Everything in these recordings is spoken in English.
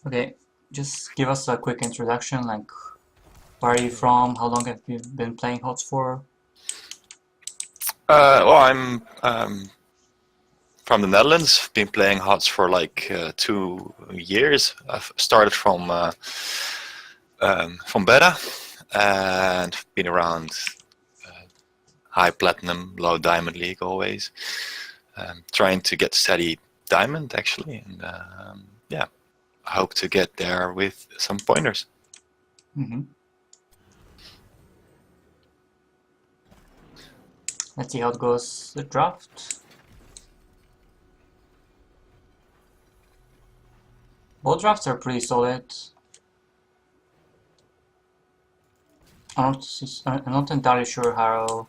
Okay, just give us a quick introduction, like where are you from, how long have you been playing HOTS for? Well, I'm from the Netherlands. Been playing HOTS for like 2 years. I've started from beta and been around high platinum, low diamond league always. Trying to get steady diamond actually, and yeah, I hope to get there with some pointers. Mm-hmm. Let's see how it goes, the draft. Both drafts are pretty solid. I'm not entirely sure how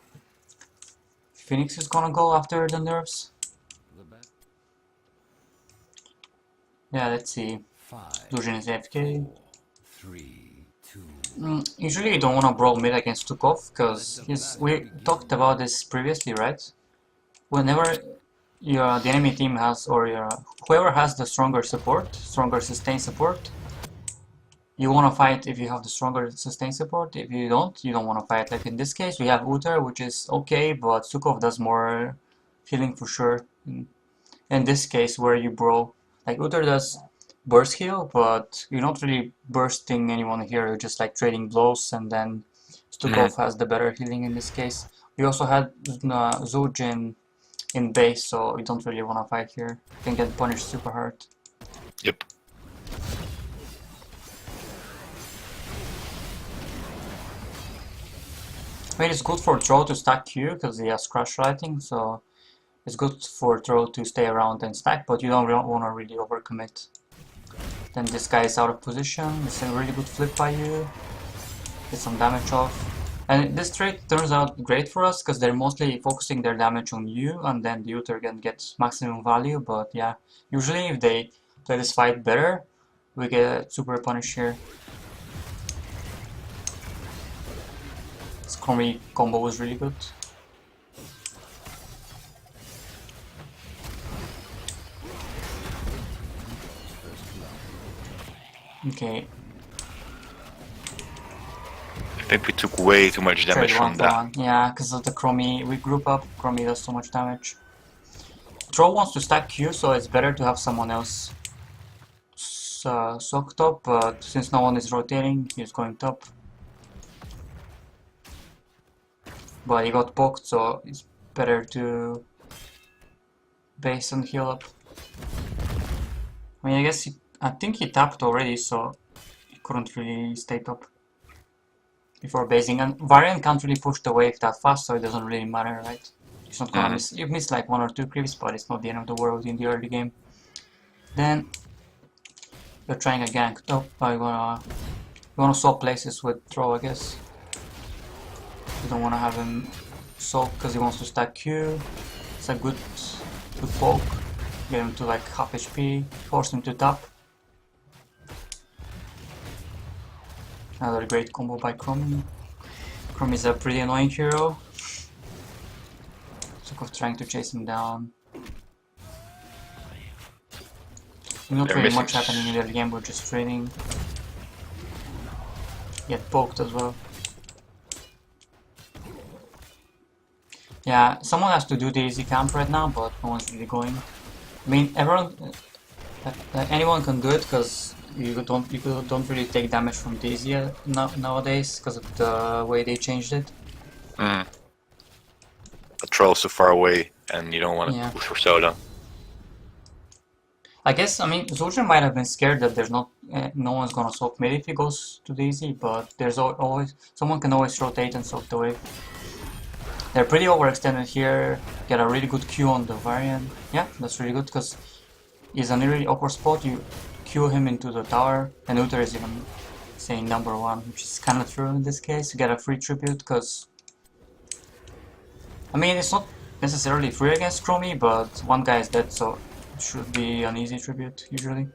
Phoenix is gonna go after the nerfs. Yeah, let's see. Lucian is AFK. Usually you don't want to brawl mid against Tukov, because we talked about this previously, right? Whenever the enemy team has, or whoever has the stronger support, stronger sustain support, you want to fight if you have the stronger sustain support. If you don't want to fight. Like in this case, we have Uther, which is okay, but Sukov does more healing for sure. In this case, where you brawl, like Uther does burst heal, but you're not really bursting anyone here. You're just like trading blows, and then Stukov has the better healing in this case. We also had Zujin in base, so you don't really want to fight here. You can get punished super hard. Yep. I mean, it's good for Troll to stack Q because he has crush lighting, so it's good for Troll to stay around and stack, but you don't want to really overcommit. Then this guy is out of position. It's a really good flip by you. Get some damage off. And this trade turns out great for us because they're mostly focusing their damage on you, and then the Uther can get maximum value. But yeah, usually if they play this fight better, we get super punish here. This Chromie combo was really good. Okay. I think we took way too much damage Trade one from for that. one. Yeah, because of the Chromie. We group up, Chromie does so much damage. Troll wants to stack Q, so it's better to have someone else soak top, but since no one is rotating, he's going top. But he got poked, so it's better to base and heal up. I mean, I think he tapped already, so he couldn't really stay top before basing. And Varian can't really push the wave that fast, so it doesn't really matter, right? He's not gonna miss. You miss like 1 or 2 creeps, but it's not the end of the world in the early game. Then you're trying a gank top. You wanna swap places with Troll, I guess. You don't wanna have him soak because he wants to stack Q. It's a good poke. Get him to like half HP, force him to tap. Another great combo by Chromie. Chromie's a pretty annoying hero. Sukov trying to chase him down. Not really much happening in the game, we're just trading. Get poked as well. Yeah, someone has to do the easy camp right now, but no one's really going. I mean, anyone can do it because you don't really take damage from Daisy nowadays because of the way they changed it. The troll's so far away, and you don't want to push for so long. I guess, I mean, Zul'jin might have been scared that there's no one's gonna soak mid if he goes to Daisy, but there's always someone can always rotate and soak the wave. They're pretty overextended here. Get a really good Q on the Varian. Yeah, that's really good because he's in a really awkward spot. You Q him into the tower, and Uther is even saying #1, which is kind of true in this case. You get a free tribute because, I mean, it's not necessarily free against Chromie, but one guy is dead, so it should be an easy tribute usually.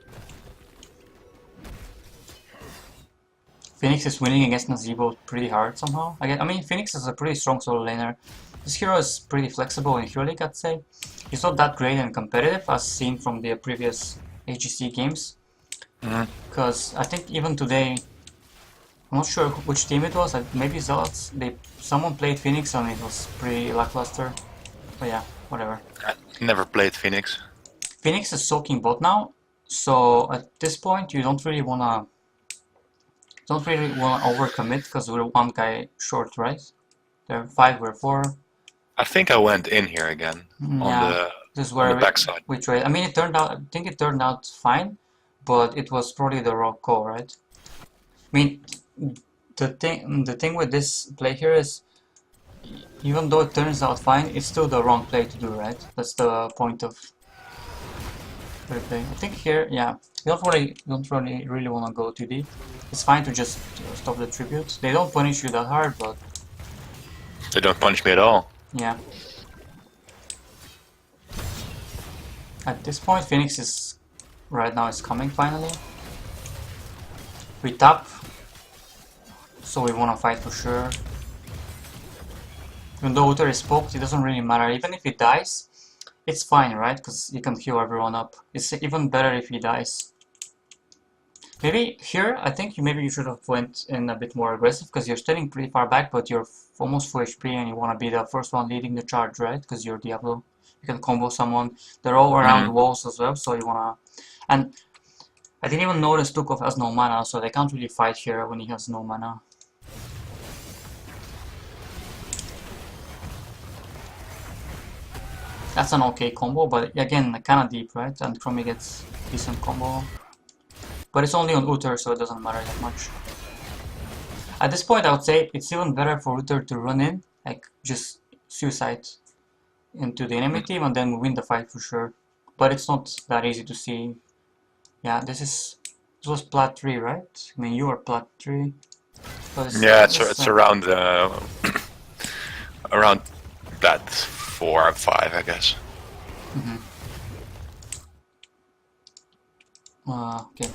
Phoenix is winning against Nazeebo pretty hard somehow. I mean, Phoenix is a pretty strong solo laner. This hero is pretty flexible in Hero League, I'd say. He's not that great and competitive as seen from the previous AGC games. Because I think even today, I'm not sure which team it was. Maybe Zealots. Someone played Phoenix and it was pretty lackluster. But yeah, whatever. I never played Phoenix. Phoenix is soaking bot now, so at this point you don't really wanna overcommit because we're one guy short, right? They're 5, we're 4. I think I went in here again on Yeah, this is on the where backside. we trade. I mean, I think it turned out fine, but it was probably the wrong call, right? I mean, the thing with this play here is, even though it turns out fine, it's still the wrong play to do, right? That's the point of replay. I think here, yeah, you don't really want to go too deep. It's fine to just stop the tribute. They don't punish you that hard, but They don't punch me at all. yeah. At this point, Phoenix is right now is coming finally. We tap, so we want to fight for sure. Even though Uther is poked, it doesn't really matter. Even if he dies, it's fine, right? Because you can heal everyone up. It's even better if he dies. Maybe here, I think maybe you should have went in a bit more aggressive because you're standing pretty far back, but you're almost full HP and you want to be the first one leading the charge, right? Because you're Diablo. You can combo someone. They're all around walls as well, so you wanna. And I didn't even notice Tukov has no mana, so they can't really fight here when he has no mana. That's an okay combo, but again, kinda deep, right? And Chromie gets decent combo. But it's only on Uther, so it doesn't matter that much. At this point, I would say it's even better for Uther to run in, like just suicide into the enemy team and then win the fight for sure. But it's not that easy to see. Yeah, this was plat 3, right? I mean, you are plat 3. Yeah, it's around around that 4 or 5, I guess. Okay.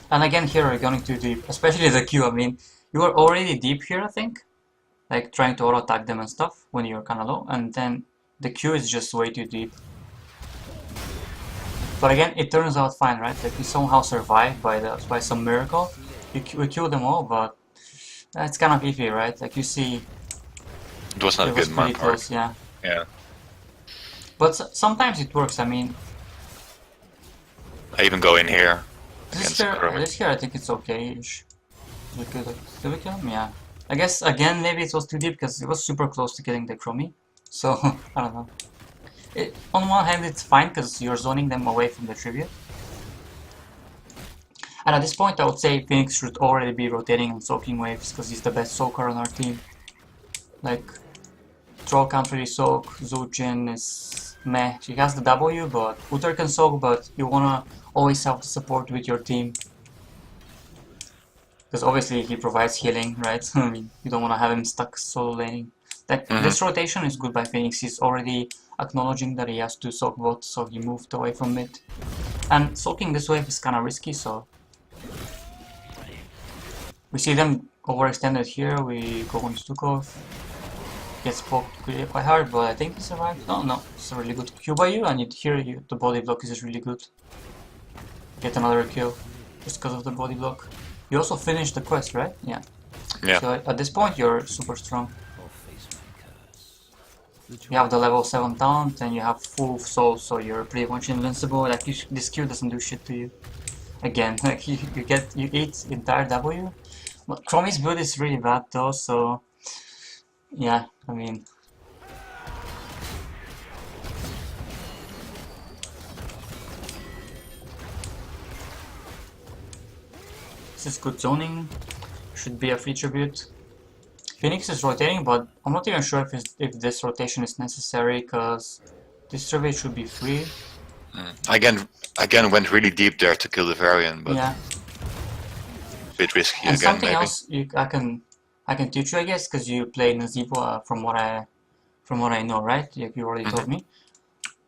And again, here we're going too deep, especially the Q. I mean, you are already deep here, I think, like trying to auto attack them and stuff when you're kind of low, and then the Q is just way too deep. But again, it turns out fine, right? Like we somehow survived by some miracle. We killed them all, but it's kind of iffy, right? Like you see, it was not a good pretty close, yeah. Yeah. But sometimes it works. I mean, I even go in here. this here, I think it's okay-ish. Did we kill him? Yeah. I guess again maybe it was too deep because it was super close to killing the Chromie. So I don't know. On one hand, it's fine because you're zoning them away from the tribute. And at this point, I would say Phoenix should already be rotating and soaking waves because he's the best soaker on our team. Like, Troll can't really soak, Zujin is meh. She has the W, but Uther can soak, but you wanna always have support with your team. Because obviously he provides healing, right? I mean, you don't wanna have him stuck solo laning. Like, this rotation is good by Phoenix. He's already acknowledging that he has to soak bot, so he moved away from mid. And soaking this wave is kinda risky, so... We see them overextended here, we go on Stukov. Gets poked quite hard, but I think he survived. No, it's a really good Q by you, and the body block is just really good. Get another kill, just because of the body block. You also finished the quest, right? Yeah. Yeah. So at this point, you're super strong. You have the level 7 talent, and you have full soul, so you're pretty much invincible. Like this Q doesn't do shit to you. Again, like you eat entire W. But Chromie's build is really bad though, so yeah, I mean. This is good zoning. Should be a free tribute. Phoenix is rotating, but I'm not even sure if this rotation is necessary because this tribute should be free. Again went really deep there to kill the variant, but yeah. A bit risky and again. Something maybe. else I can teach you, I guess, because you play Nazeebo from what I know, right? You already told me.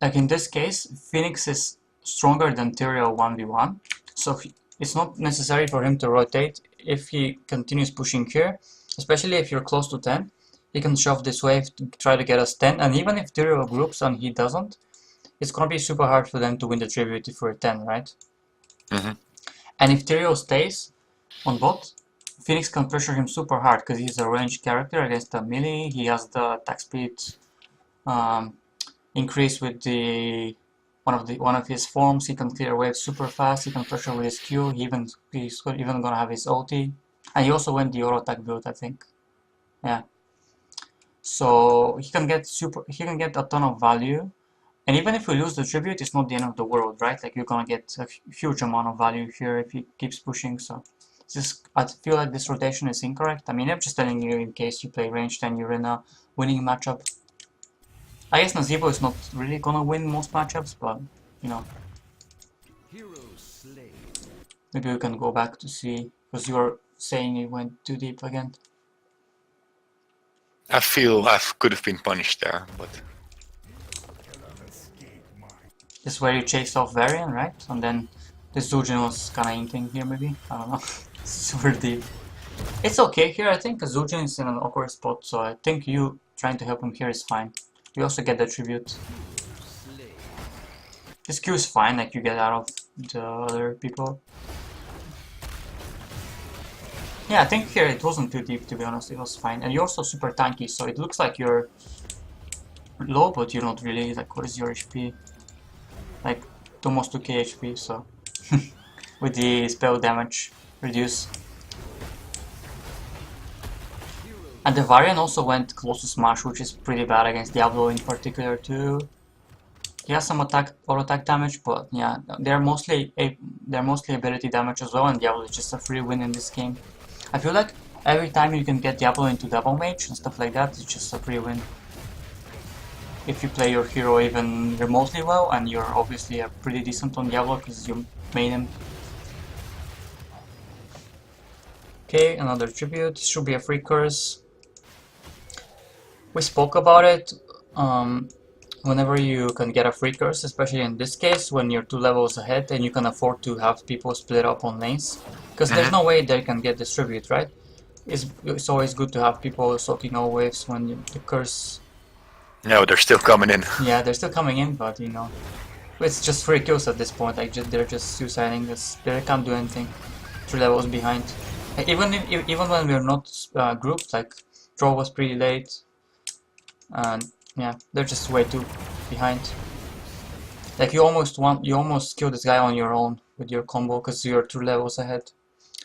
Like in this case, Phoenix is stronger than Tyrael 1v1, so it's not necessary for him to rotate if he continues pushing here, especially if you're close to 10. He can shove this wave to try to get us 10, and even if Tyrael groups and he doesn't, it's gonna be super hard for them to win the tribute if we're 10, right? And if Tyrael stays on bot, Phoenix can pressure him super hard because he's a ranged character against the melee. He has the attack speed increase with the one of his forms. He can clear waves super fast. He can pressure with his Q. He's even gonna have his ulti, and he also went the auto attack build, I think. Yeah. So he can get a ton of value. And even if we lose the tribute, it's not the end of the world, right? Like you're gonna get a huge amount of value here if he keeps pushing. So I feel like this rotation is incorrect. I mean, I'm just telling you in case you play ranged and you're in a winning matchup. I guess Nazeebo is not really gonna win most matchups, but you know, maybe we can go back to see because you were saying it went too deep again. I feel I could have been punished there, but This is where you chase off Varian, right? And then the Zujin was kinda hinting here, maybe? I don't know. Super deep. It's okay here, I think, because Zujin is in an awkward spot, so I think you trying to help him here is fine. You also get the tribute. This Q is fine, like you get out of the other people. Yeah, I think here it wasn't too deep, to be honest, it was fine. And you're also super tanky, so it looks like you're low, but you're not really. Like, what is your HP? Like, almost 2k HP, so with the spell damage reduce. And the Varian also went close to smash, which is pretty bad against Diablo in particular too. He has some auto attack damage, but yeah, they're mostly ability damage as well, and Diablo is just a free win in this game. I feel like every time you can get Diablo into double mage and stuff like that, it's just a free win. If you play your hero even remotely well, and you're obviously pretty decent on Diablo because you made him. Okay, another tribute. This should be a free curse. We spoke about it. Whenever you can get a free curse, especially in this case, when you're 2 levels ahead and you can afford to have people split up on lanes, because there's no way they can get this tribute, right? It's always good to have people soaking all waves when the curse. no, they're still coming in. Yeah, they're still coming in, but you know, it's just free kills at this point. Like they're just suiciding us. They can't do anything. 3 levels behind. Like, even when we're not grouped, like draw was pretty late, and yeah, they're just way too behind. Like you almost kill this guy on your own with your combo because you're 2 levels ahead.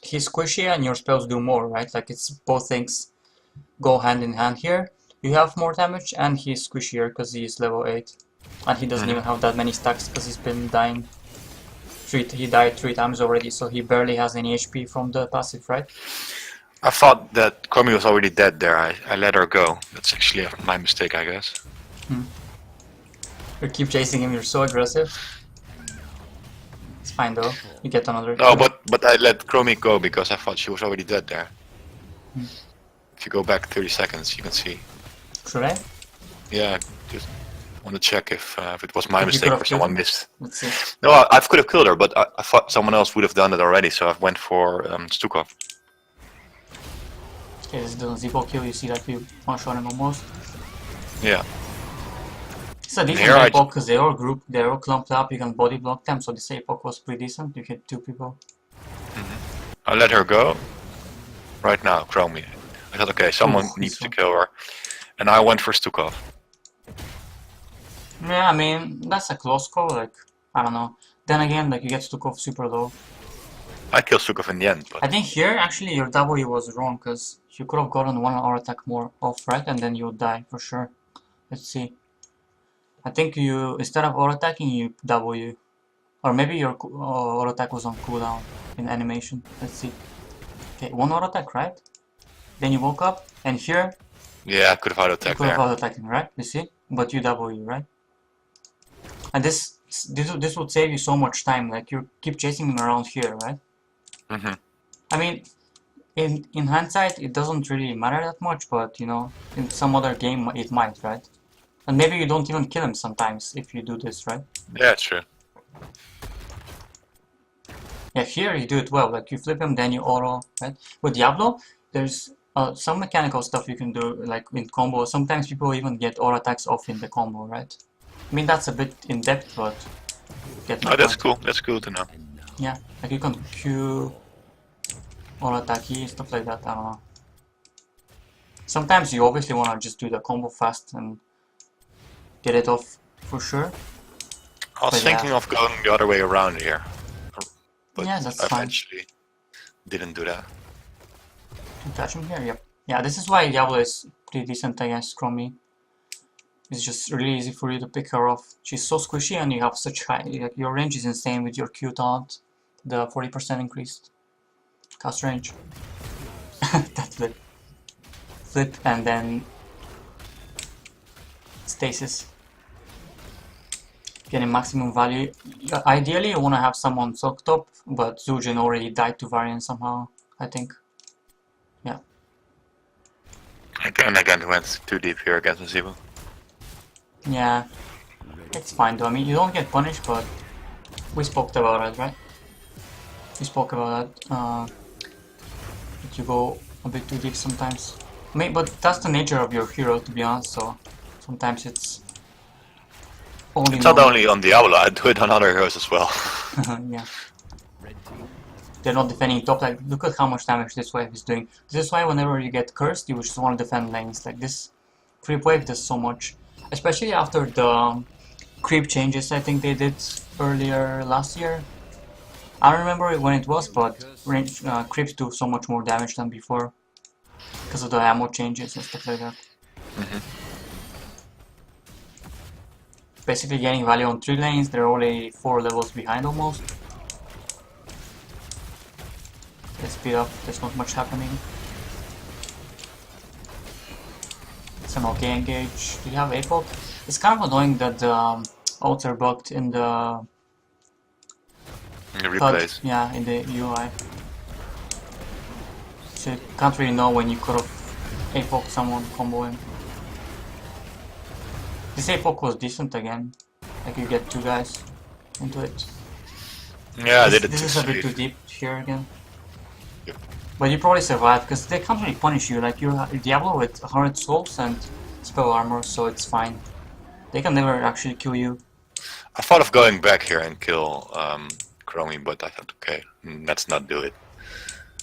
He's squishy and your spells do more, right? Like it's both things go hand in hand here. You have more damage and he's squishier because he's level 8. And he doesn't even have that many stacks because he's been dying. He died 3 times already, so he barely has any HP from the passive, right? I thought that Komi was already dead there. I let her go. That's actually my mistake, I guess. You keep chasing him, you're so aggressive. It's fine though, you get another No, kill. but I let Chromie go because I thought she was already dead there. If you go back 30 seconds, you can see. Should I? Yeah, just want to check if it was my You mistake could've or killed someone him. missed. Let's see. No, I could have killed her, but I thought someone else would have done it already, so I went for Stukov. Okay, this is the Zebo kill, you see that we one-shot him almost. Yeah. It's a decent Here I- APOC because they're all grouped, they're all clumped up, you can body block them, so this APOC was pretty decent, you hit 2 people. I let her go. Right now, Chromie. I thought, okay, someone Ooh, needs this to kill her. And I went for Stukov. Yeah, I mean, that's a close call, like, I don't know. Then again, like, you get Stukov super low. I killed Stukov in the end, I but think here, actually, your W was wrong, because you could have gotten 1 auto attack more off, right? And then you would die, for sure. Let's see. I think you, instead of auto attacking, you W. Or maybe your auto attack was on cooldown in animation. Let's see. Okay, 1 auto attack, right? Then you woke up, and here, yeah, I could have auto you attacked could have there. auto attacking, right? You see? But you W, right? And this would save you so much time. Like you keep chasing him around here, right? I mean, in hindsight, it doesn't really matter that much, but you know, in some other game, it might, right? And maybe you don't even kill him sometimes if you do this, right? Yeah, it's true. Yeah, here you do it well. Like you flip him, then you auto, right? With Diablo, there's some mechanical stuff you can do, like in combo. Sometimes people even get auto attacks off in the combo, right? I mean, that's a bit in depth, but get my Oh, that's point. cool. That's cool to know. Yeah, like you can Q or attack E, stuff like that, I don't know. Sometimes you obviously want to just do the combo fast and get it off for sure. I was But yeah, thinking of going the other way around here, but yeah, that's fine. eventually didn't do that. To touch him here, yep. Yeah, this is why Diablo is pretty decent against Chromie. It's just really easy for you to pick her off. She's so squishy and you have such high, like, your range is insane with your Q taunt. The 40% increased cast range. That flip. Flip and then stasis. Getting maximum value. Ideally you want to have someone soaked up, but Zujin already died to Varian somehow, I think. Yeah. Again went too deep here against Zibo. Yeah. It's fine though. I mean, you don't get punished, but we spoke about it, right? We spoke about that. That you go a bit too deep sometimes. But that's the nature of your hero, to be honest. So sometimes it's only It's not normal. only on Diablo, I do it on other heroes as well. Yeah. They're not defending top. Like, look at how much damage this wave is doing. This is why whenever you get cursed, you just want to defend lanes. Like this creep wave does so much, especially after the creep changes. I think they did earlier last year. I don't remember when it was, but creeps do so much more damage than before because of the ammo changes and stuff like that. Basically getting value on 3 lanes, they're only 4 levels behind almost. Let's speed up, there's not much happening. It's an okay engage. Do you have APOC? It's kind of annoying that the ults are bugged in the Replays. yeah, in the UI. So you can't really know when you could have APOC someone comboing. This APOC was decent again. Like you get 2 guys into it. Yeah, I did it This too is a bit safe. too deep here again. Yep. But you probably survive because they can't really punish you. Like you're Diablo with 100 souls and spell armor, so it's fine. They can never actually kill you. I thought of going back here and kill Chromie, but I thought, okay, let's not do it.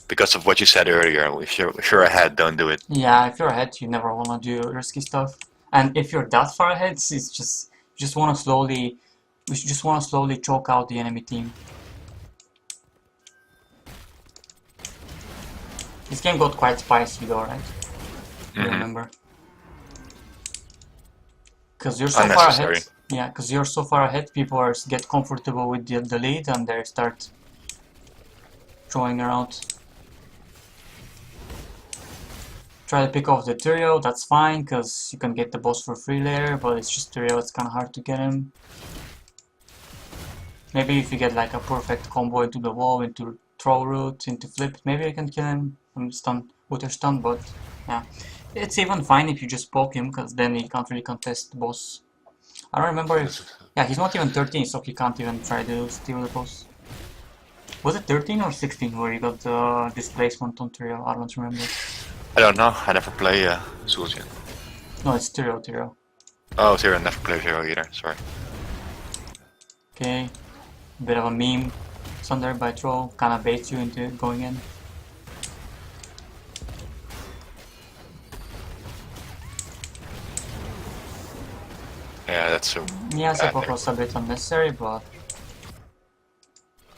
Because of what you said earlier, if you're ahead, don't do it. Yeah, if you're ahead, you never wanna do risky stuff. And if you're that far ahead, it's just you just wanna slowly, we just wanna slowly choke out the enemy team. This game got quite spicy though, right? You remember? Because you're so far ahead. Yeah, because you're so far ahead, people get comfortable with the lead and they start throwing around. Try to pick off the Tyrael, that's fine, because you can get the boss for free later, but it's just Tyrael, it's kind of hard to get him. Maybe if you get like a perfect combo into the wall, into throw route, into flip, maybe you can kill him from stun, with your stun, but yeah. It's even fine if you just poke him, because then he can't really contest the boss. I don't remember if... Yeah, he's not even 13, so he can't even try to steal the boss. Was it 13 or 16 where you got the displacement on Tyrael? I don't remember. I don't know, I never play Zul'jin. No, it's Tyrael. Oh, Tyrael, never played Zero either, sorry. Okay, bit of a meme. Sunder by troll, kinda baits you into going in. Yeah, that's so. Yeah, support was a bit unnecessary, but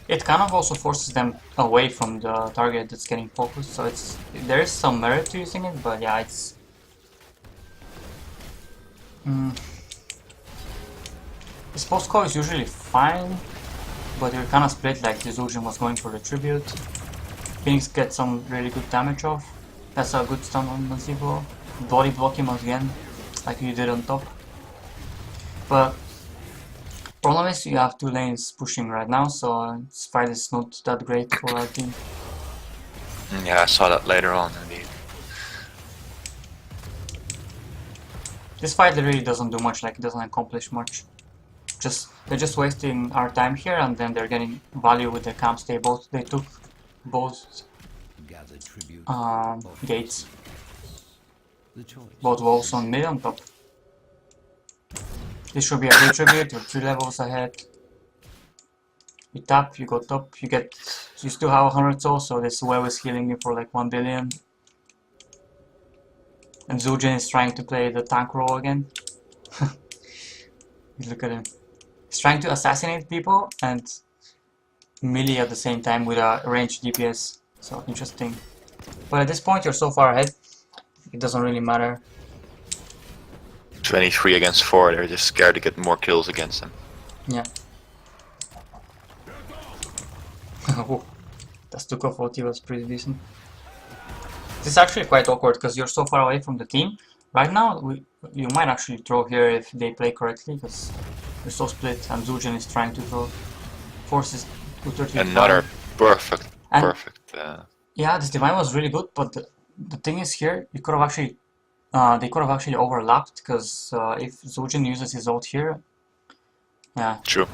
it kind of also forces them away from the target that's getting focused, so there is some merit to using it, but yeah, it's... This post call is usually fine, but you're kind of split, like the Zujin was going for the tribute. Phoenix gets some really good damage off. That's a good stun on Mazibo. Body block him again, like you did on top. But problem is you have 2 lanes pushing right now, so this fight is not that great for our team. Yeah, I saw that later on indeed. This fight really doesn't do much, like it doesn't accomplish much. They're just wasting our time here, and then they're getting value with the camps. They took both gates, both walls on mid on top. This should be a good tribute, you're 3 levels ahead. You tap, you go top, you still have 100 souls, so this wave is healing you for like 1 billion. And Zujin is trying to play the tank role again. Look at him. He's trying to assassinate people and melee at the same time with a ranged DPS. So interesting. But at this point you're so far ahead, it doesn't really matter. 23 against 4, they're just scared to get more kills against them. Yeah. Oh, that Stukov OT was pretty decent. This is actually quite awkward because you're so far away from the team. Right now, you might actually throw here if they play correctly because you're so split and Zujin is trying to throw. Forces 230. Another perfect. Yeah, this divine was really good, but the thing is here, you could have actually, they could have actually overlapped because if Zujin uses his ult here, yeah, True.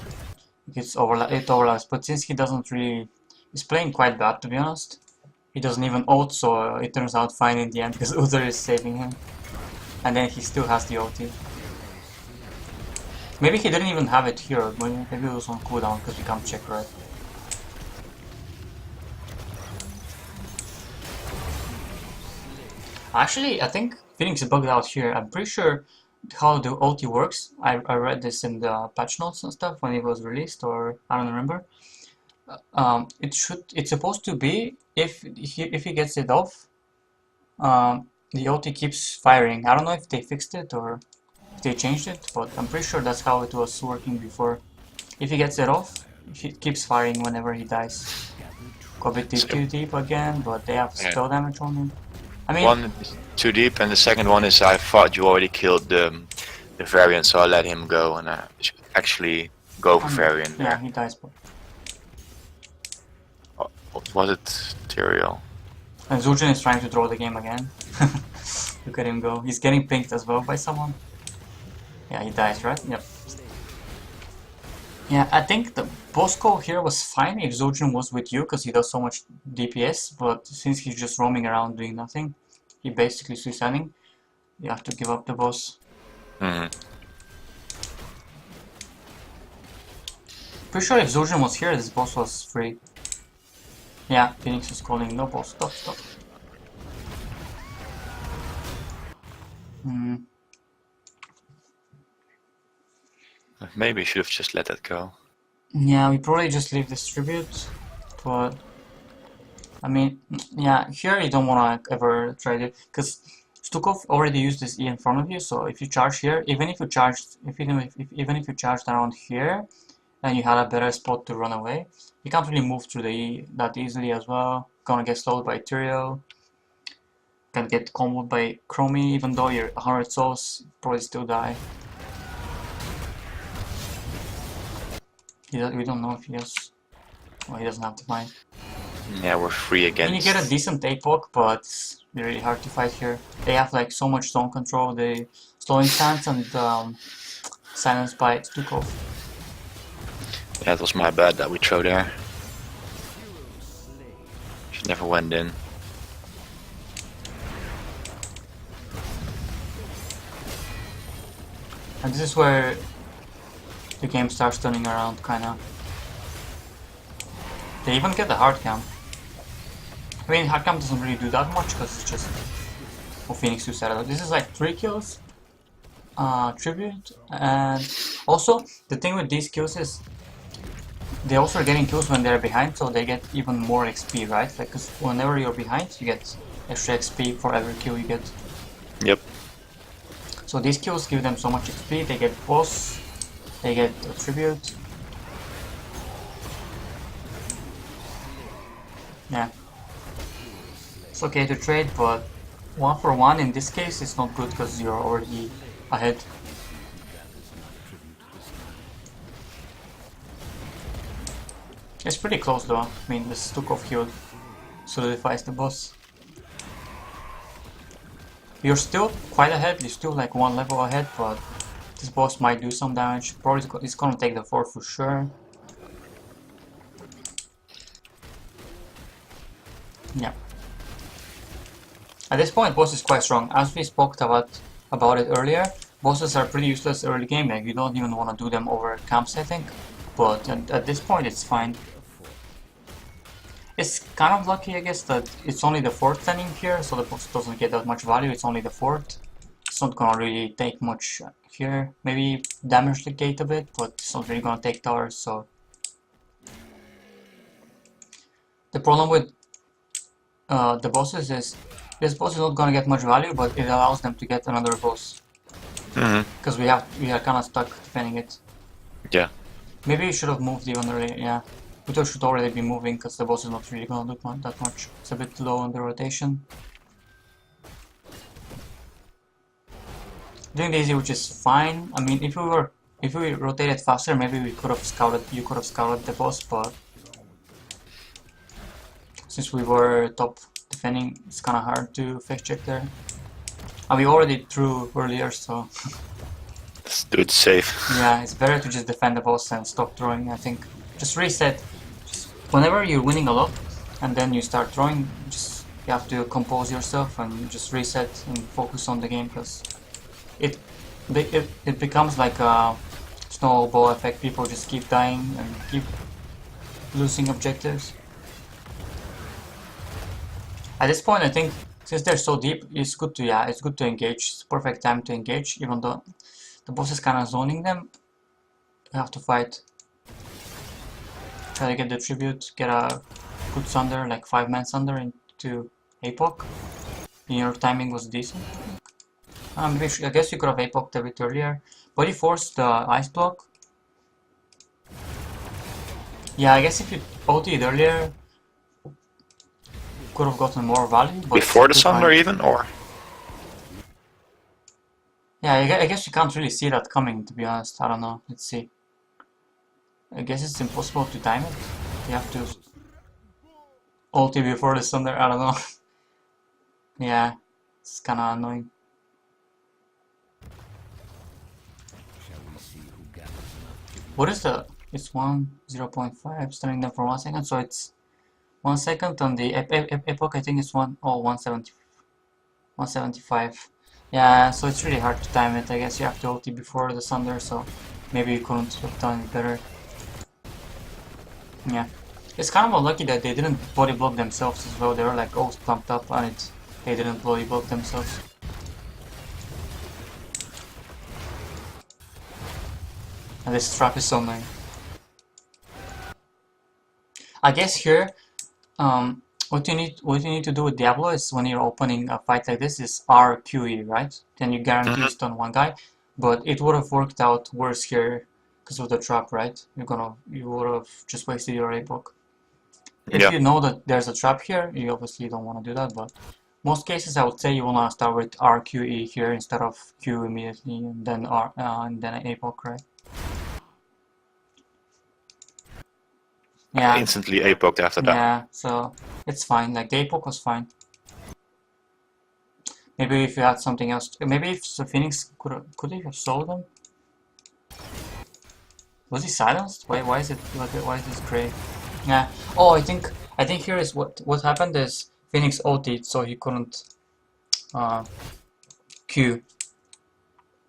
it overlaps. But since he doesn't really, he's playing quite bad to be honest. He doesn't even ult, so it turns out fine in the end because Uther is saving him, and then he still has the ulti. Maybe he didn't even have it here. Maybe it was on cooldown because we can't check, right? Actually, I think Phoenix is bugged out here. I'm pretty sure how the ulti works. I read this in the patch notes and stuff when it was released, or I don't remember. It's supposed to be if he gets it off, the ulti keeps firing. I don't know if they fixed it or if they changed it, but I'm pretty sure that's how it was working before. If he gets it off, he keeps firing whenever he dies. Go a bit too deep again, but they have spell damage on him. I mean, one is too deep, and the second one is I thought you already killed the variant, so I let him go and I actually go for variant. Yeah, he dies. But was it Tyrael? and Zujin is trying to draw the game again. Look at him go. He's getting pinked as well by someone. Yeah, he dies, right? Yep. Yeah, I think the boss call here was fine if Zojin was with you because he does so much DPS, but since he's just roaming around doing nothing, he basically suiciding, you have to give up the boss. Pretty sure if Zojin was here, this boss was free. Yeah, Phoenix is calling no boss, stop. Maybe you should have just let that go. Yeah, we probably just leave this tribute, but I mean, yeah, here you don't wanna ever try it because Stukov already used this E in front of you. So if you charge here, even if you charged around here, then you had a better spot to run away. You can't really move through the E that easily as well. Gonna get slowed by Tyrael. Can get comboed by Chromie, even though you're 100 souls, probably still die. We don't know if he has. Well, he doesn't have to fight. Yeah, we're free against. And you get a decent APOC, but it's really hard to fight here. They have like so much zone control. They slowing stance and silence by Stukov. Yeah, it was my bad that we throw there. Should never went in. And this is where the game starts turning around, kinda. They even get the hard cam. I mean, hard cam doesn't really do that much because it's just for Phoenix to settle. This is like 3 kills, tribute, and also the thing with these kills is they also are getting kills when they're behind, so they get even more XP, right? Like, cause whenever you're behind, you get extra XP for every kill you get. Yep. So these kills give them so much XP. They get boss, they get a tribute. Yeah. It's okay to trade, but 1 for 1 in this case is not good because you're already ahead. It's pretty close though. I mean, the Stukov kill solidifies the boss. You're still quite ahead, you're still like 1 level ahead, but this boss might do some damage. Probably it's gonna take the 4 for sure. Yeah. At this point, boss is quite strong. As we spoke about it earlier, bosses are pretty useless early game. Like, you don't even want to do them over camps, I think. but at this point it's fine. It's kind of lucky, I guess, that it's only the 4th standing here, so the boss doesn't get that much value. It's only the 4th. It's not gonna really take much here. Maybe damage the gate a bit, but it's not really gonna take towers, so... The problem with the bosses is this boss is not gonna get much value, but it allows them to get another boss. Because we are kind of stuck defending it. Yeah. Maybe we should have moved even earlier, yeah. We should already be moving because the boss is not really gonna do that much. It's a bit low on the rotation. Doing the easy, which is fine. I mean, if we rotated faster, maybe we could have scouted. You could have scouted the boss, but since we were top defending, it's kind of hard to face check there. And we already threw earlier, so Let's do it safe. yeah, it's better to just defend the boss and stop throwing. I think just reset. Whenever you're winning a lot, and then you start throwing, you have to compose yourself and just reset and focus on the game, because it becomes like a snowball effect. People just keep dying and keep losing objectives. At this point, I think since they're so deep, it's good to engage. It's perfect time to engage, even though the boss is kind of zoning them. You have to fight. Try to get the tribute, get a good Sunder, like 5-man Sunder into APOC. Your timing was decent. I guess you could have APOC'd a bit earlier, but you forced the ice block. Yeah, I guess if you OT'd earlier, could have gotten more value. But Before the Sunder even, or? Yeah, I guess you can't really see that coming, to be honest. I don't know. Let's see. I guess it's impossible to time it. You have to ulti before the Sunder. I don't know. Yeah, it's kind of annoying. What is the? It's 0.5. Stunning them for 1 second, so it's 1 second on the epoch. I think it's 175. Yeah, so it's really hard to time it. I guess you have to ulti before the Sunder, so maybe you couldn't have done it better. Yeah, it's kind of unlucky that they didn't body block themselves as well. They were like all pumped up on it. They didn't body block themselves. And this trap is so annoying. I guess here, what you need to do with Diablo is when you're opening a fight like this is RQE, right? Then you guarantee stun one guy. But it would have worked out worse here because of the trap, right? You would have just wasted your APOC. If you know that there's a trap here, you obviously don't want to do that, but most cases I would say you want to start with RQE here instead of Q immediately and then APOC, right? Yeah. Instantly APOC'd after that. Yeah, so it's fine. Like the APOC was fine. Maybe if you had something else, maybe if the Phoenix could he have sold them? Was he silenced? Why is it like why is this gray? Yeah. Oh, I think here is what happened is Phoenix ulted, so he couldn't Q.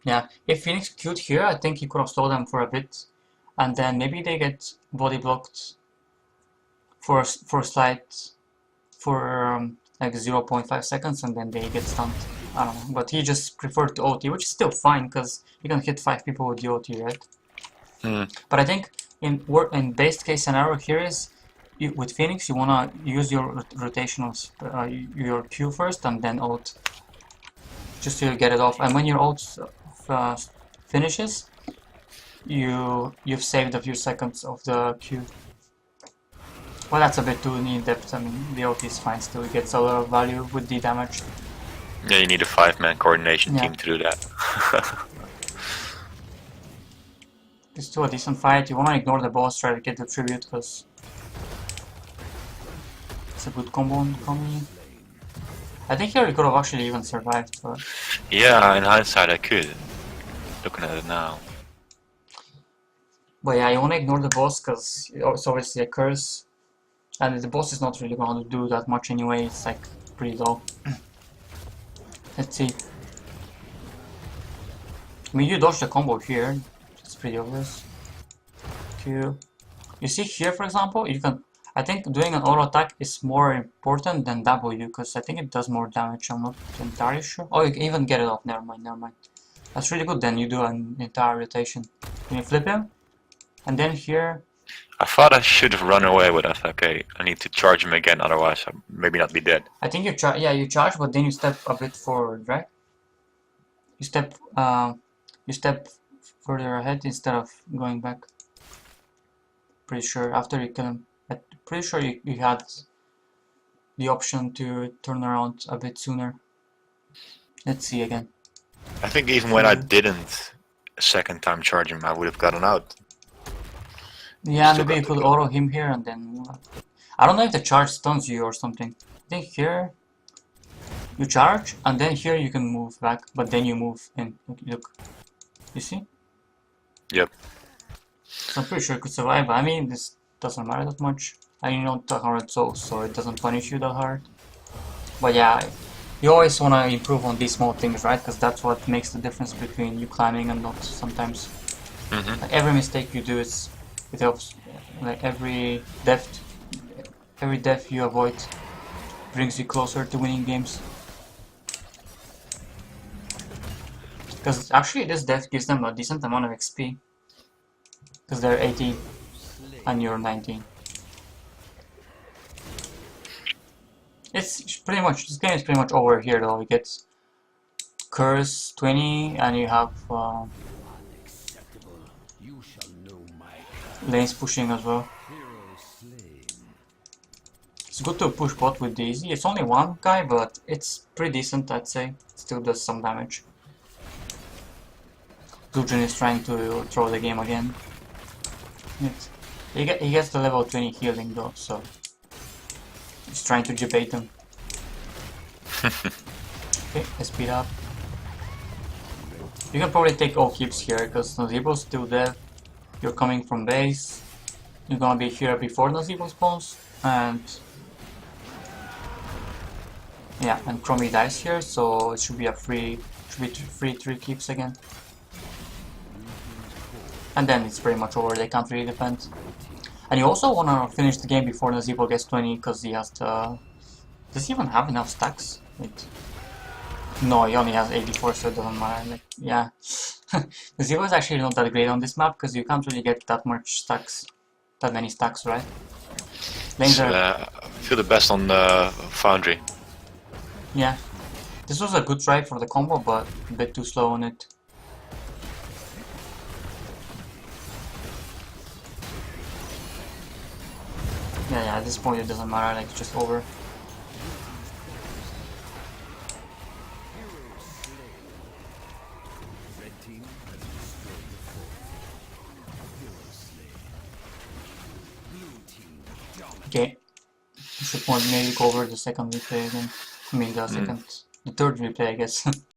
Yeah. If Phoenix Q'd here, I think he could have sold them for a bit, and then maybe they get body blocked for like 0.5 seconds, and then they get stunned. I don't know, but he just preferred to OT, which is still fine because you can hit 5 people with the OT, right? But I think in best case scenario here is with Phoenix you wanna use your rotational your Q first and then ult, just to get it off. And when your ult finishes, you've saved a few seconds of the Q. Well, that's a bit too in-depth. I mean, the ult is fine still. It gets a lot of value with the damage. Yeah, you need a 5-man coordination team to do that. It's still a decent fight. You want to ignore the boss, try to get the tribute, because it's a good combo coming. I think here you could have actually even survived, but... Yeah, in hindsight I could. Looking at it now. But yeah, you want to ignore the boss, because it's obviously a curse. And the boss is not really going to do that much anyway, it's like pretty low. Let's see. I mean, you dodged the combo here, it's pretty obvious. you see here, for example, you can. I think doing an auto attack is more important than W because I think it does more damage. I'm not entirely sure. Oh, you can even get it off. Never mind, never mind. That's really good. Then you do an entire rotation. Can you flip him? And then here. I thought I should have run away with that. Okay, I need to charge him again, otherwise I'll maybe not be dead. I think you charge. Yeah, you charge, but then you step a bit forward, right? You step further ahead instead of going back. Pretty sure after you kill him. I'm pretty sure you had the option to turn around a bit sooner. Let's see again. I think even when I didn't second time charge him, I would have gotten out. Yeah, Still maybe you got the could kill. auto him here and then. I don't know if the charge stuns you or something. I think here you charge and then here you can move back, but then you move in. Look, you see? Yep. So I'm pretty sure you could survive. I mean, this doesn't matter that much. I mean, you don't talk 100 souls, so it doesn't punish you that hard. But yeah, you always want to improve on these small things, right? Because that's what makes the difference between you climbing and not sometimes. Like every mistake you do, it helps. Like every death you avoid brings you closer to winning games. Because actually this death gives them a decent amount of XP. Because they're 18 and you're 19. It's pretty much, this game is pretty much over here though. You get Curse 20 and you have lanes pushing as well. It's good to push bot with Daisy. It's only one guy, but it's pretty decent, I'd say. It still does some damage. Zujin is trying to throw the game again. He gets the level 20 healing though, so he's trying to debate him. Okay, let's speed up. You can probably take all keeps here because Nazeebo's still dead. You're coming from base. You're gonna be here before Nazeebo spawns, and yeah, and Chromie dies here, so it should be a free 3 keeps again. And then it's pretty much over, they can't really defend. And you also wanna finish the game before Nazeebo gets 20, because he has the... Does he even have enough stacks? Wait. No, he only has 84, so it doesn't matter. Like, yeah. Nazeebo is actually not that great on this map, because you can't really get that much stacks. That many stacks, right? Lanes are... I feel the best on Foundry. Yeah. This was a good try for the combo, but a bit too slow on it. Yeah, at this point it doesn't matter, like, it's just over. Okay. We should maybe go over the second replay again. I mean the third replay, I guess.